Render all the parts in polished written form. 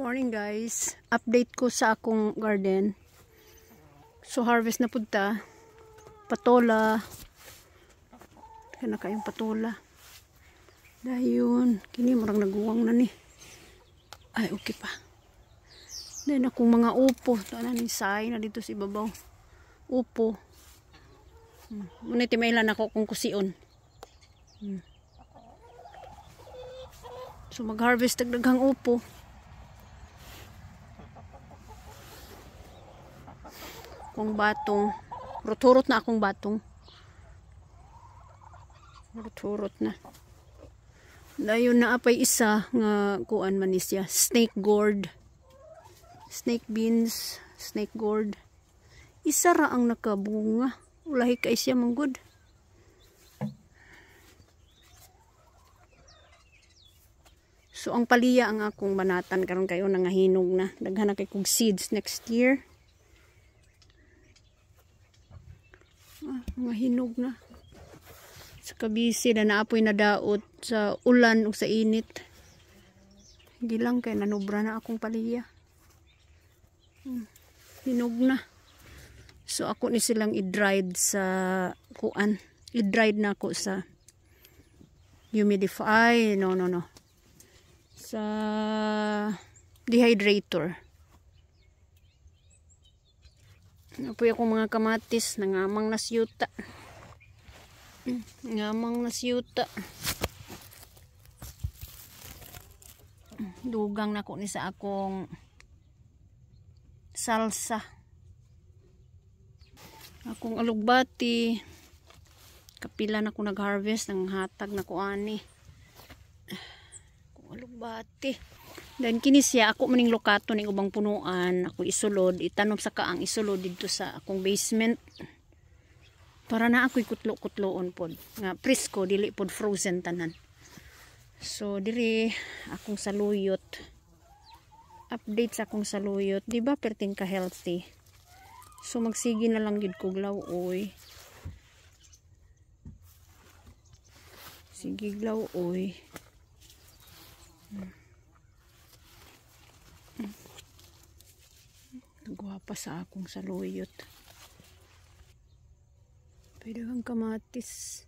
Morning guys, update ko sa akong garden. So harvest na punta patola, kana kayong patola dayon, kini marang naguwang na ni, ay okay pa. Then akong mga upo, tanan ni say na dito sa ibabaw, upo. Muna timailan ako kung kusion. So mag-harvest dagdaghang upo. Akong batong, hurot na akong batong. Hurot na. Dayon na apay isa nga kuan man siya, snake gourd. Snake beans, snake gourd. Isa ra ang nakabunga. Ulahi kay siya manggod. So ang paliya ang akong banatan karon kayo nangahinog na. Daghan na kay kog seeds next year. Mga hinog na. Sa kabisi na naapoy na daot sa ulan o sa init. Gilang kay nanubra na akong paliya. Hinog na. So ako ni silang i-dried sa kuan. I-dried na ako sa humidify. No. Sa dehydrator. Apoy ako mga kamatis, nangamang na siyuta. Ngamang na siyuta. Dugang na ko ni sa akong salsa. Akong alugbati. Kapila na ko nag-harvest ng hatag na ko ani. Akong alugbati. Dan kini siya ako maning lokato ning ubang punuan, ako isulod, itanom sa kaang isulod dito sa akong basement. Para na ako'y kutlo-kutloon pod. Nga presko dili pod frozen tanan. So diri akong saluyot. Update sa akong saluyot, di ba perting ka healthy. So magsigi na lang gid kog lawoy. Sige lawoy. Guwapa sa akong saluyot. Pwede kang kamatis.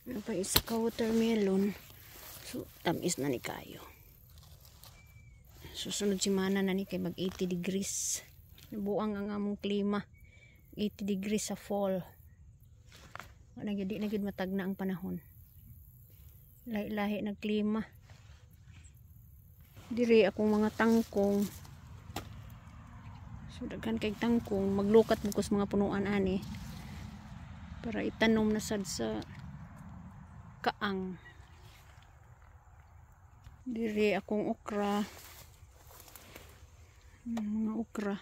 Ano pa isa ka watermelon. So tamis na ni kayo. Susunod simana na ni kay mag 80 degrees. Nabuang ang among klima. 80 degrees sa fall. Di na gid matagna ang panahon. Lahi-lahi na klima. Diri akong mga tangkong. So daghan kay tangkong, maglukat mo kus mga punuan ani para itanom na sad sa kaang. Diri akong okra. Mga okra.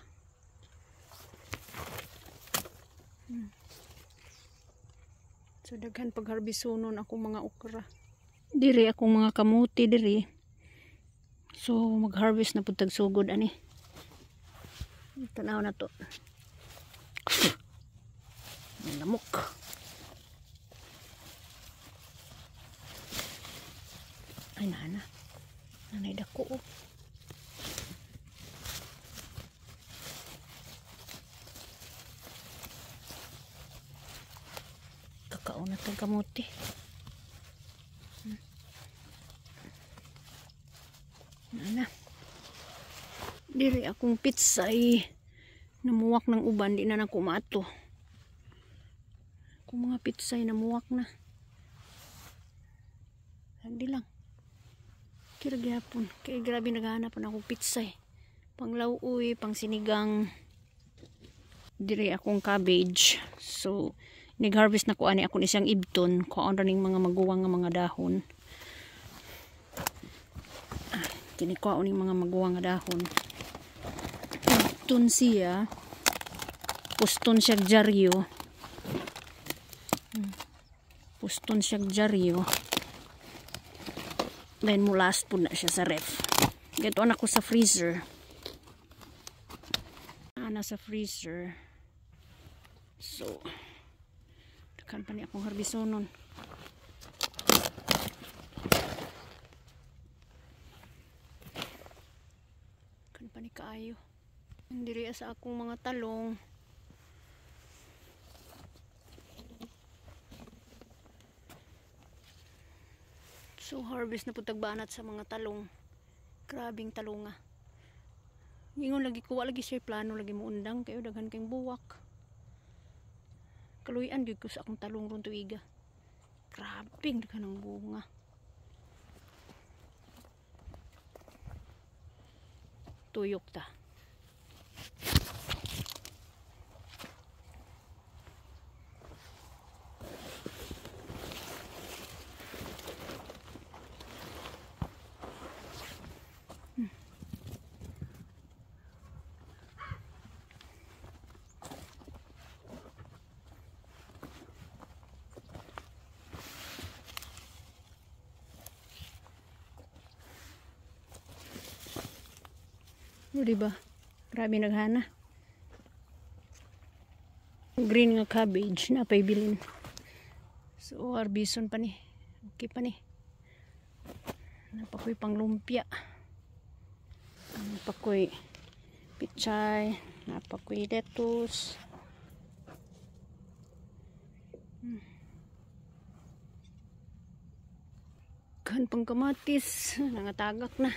So daghan pag harbisonon akong mga okra. Diri akong mga kamuti diri. So mag-harvest na pud tag sugod ani. Tanaw na to. May lamok. Ay nana. Nanay dako. Kakao na tong kamuti. Nana. Diri akong pitsay namuwak ng uban, di na nako maato. Kung mga pitsay namuwak na. Hindi lang. Kira gyapon. Kaya grabe naghahanap na akong pitsay. Pang lauoy, pang sinigang. Diri akong cabbage. So, nag-harvest na ko ani ako ni siyang ibton. Kuan ra ning mga maguwang nga mga dahon. Kinikuha ning mga maguwang nga dahon. Puston siya. Puston siya jaryo. Puston siya jaryo. Then mulas po na siya sa ref. Gatoon ako sa freezer. Nasa freezer. So, kan pa ni akong harbisonon. kaayo. Diri sa akong mga talong. So harvest na po tagbanat sa mga talong. Grabing talonga. Ingon lagi ko, lagi siya plano lagi mo undang kayo daghan kayong buwak. Kaluyan gyud ko sa akong talong ron tuiga. Grabing daghan ng bunga. Tuyok ta. O diba? Grabe naghana. Green nga cabbage na pay bilin. So arbison pa ni. Okay pa ni. Napakoy pang lumpia. Napakoy pichay, napakoy lettuce. Kan pang kamatis, nangatagak na.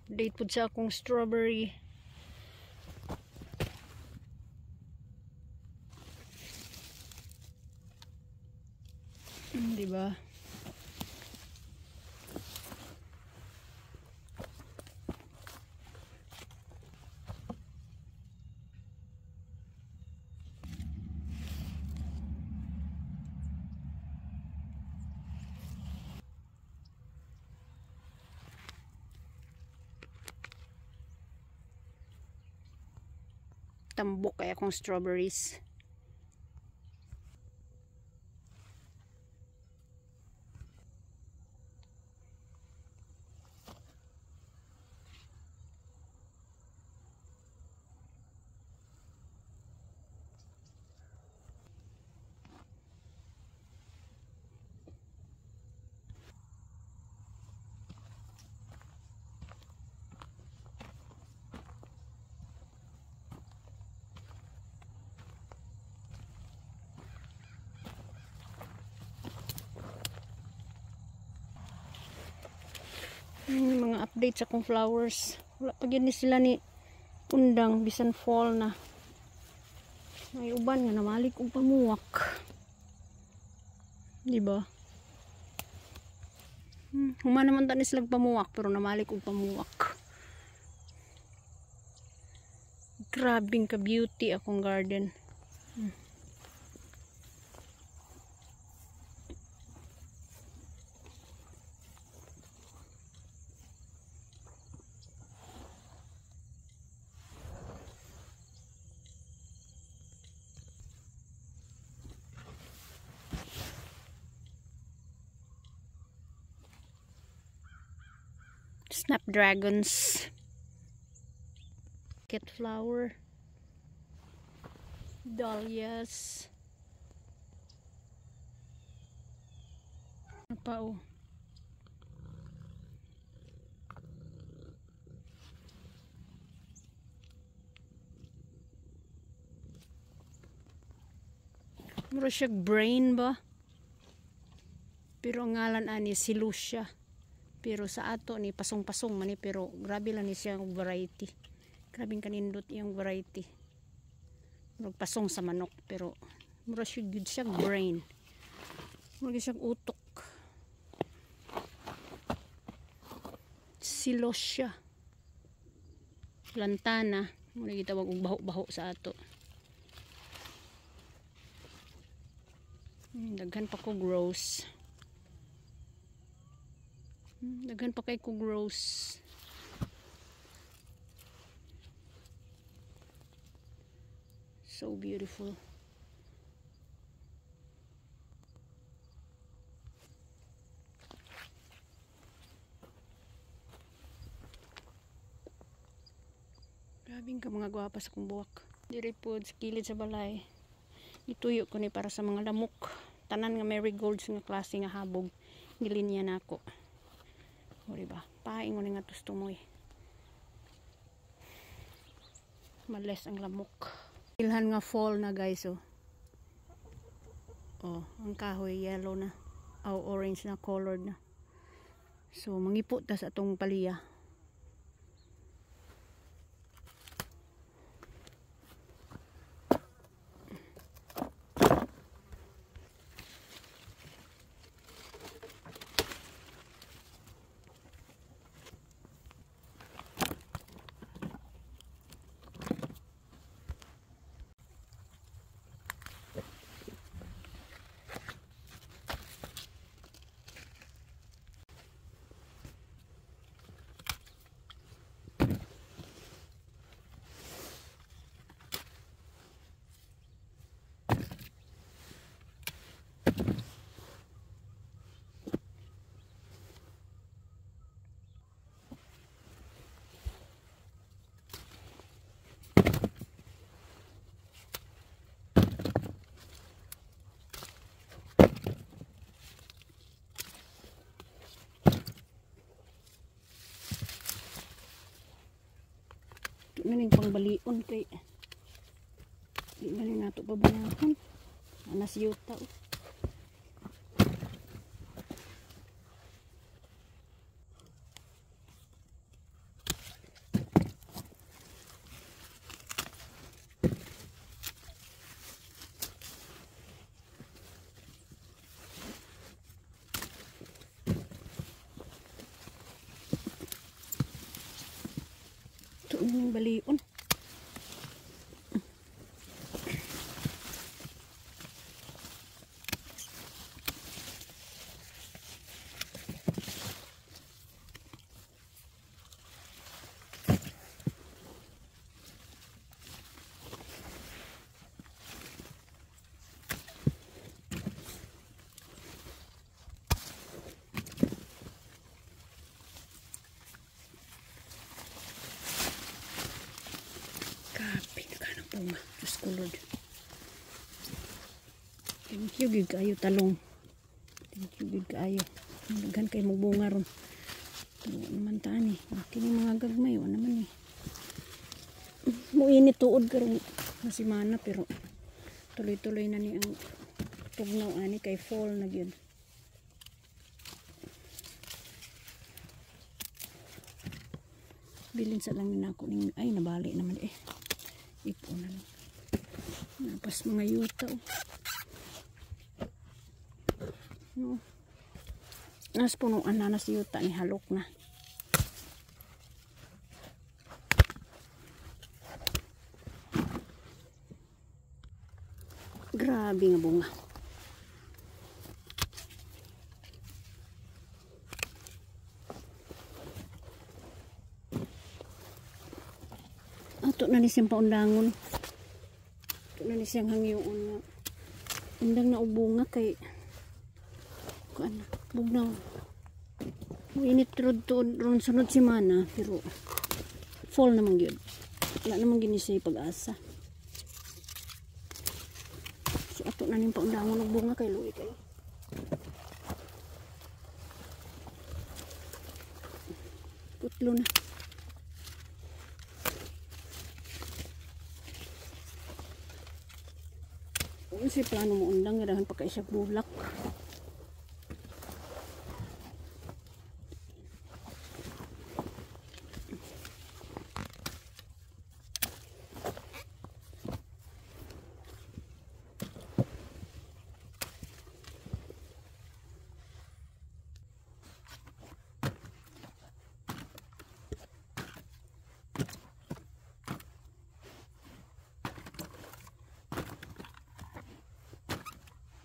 Date po sa akong strawberry. Diba? Tambok kaya akong strawberries. Mga update sa akong flowers. Wala pa gyud ni sila ni undang bisan fall na. May uban nga namalik og pamuwak. Di ba? Human naman tani sila pamuwak pero namalik og pamuwak. Grabing ka beauty akong garden. Snapdragons, cat flower, dahlias. Ano pa oh? Mura siya brain ba? Pero ang ngalan ani si Lucia. Pero sa ato ni pasong-pasong man ni, pero grabe lang ni siya ang variety. Grabing kanindot yung variety. Pasong sa manok pero mura siya good siya brain. Mura siya utok. Silosia. Lantana, mura gitawag og baho-baho sa ato. Daghan pa ko gross. Daghan pa kay ko gross. So beautiful. Grabing ka mga gwapa sa kong buwak. Diri po sa kilid sa balay. Ituyo ko ni para sa mga lamok. Tanan nga marigolds nga klase nga habog. Nilinya na ako. O diba? Paingon nga tustumoy. Males ang lamok. Ilhan nga fall na guys oh. Oh, ang kahoy yellow na. Oh, orange na colored na. So mangipot ta sa atong paliya. Maning pangbalion kay di man nato pabayaan anas yuta balion. Diyos ko Lord. Thank you gid kaayo talong. Thank you gid kaayo. Naghan kay magbunga ron. Tuwa naman tani. Kini mga gagmay wa naman eh. Muinit tuod karon na semana pero tuloy-tuloy na ni ang tugnaw ani kay fall na gyud. Bilin sa lang nako ning ay nabali naman eh. Ipo na lang. Napas mga yuta oh. No. Nas punuan na nas yuta ni halok na. Grabe nga bunga. Ato na ni siyang paundangon. Ato na ni siyang hangyoon. Undang na ubunga kay kuan bugnaw. Init rod to ron sunod semana pero fall naman gyud. Wala naman ginisay pag-asa. So ato na ning paundangon og bunga kay luoy kay. Putlo na. Si plano mo undang ngadahan pa kay siya bulak.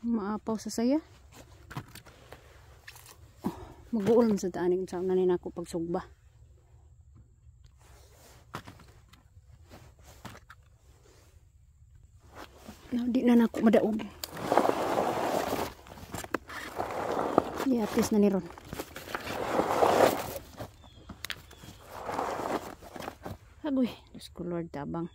Maapaw sa saya. Oh, mag-uulan sa daanin sa nanin ako pagsugba. No, di na ako madaog. Yatis na ni ron. Agoy, Diyos ko Lord tabang.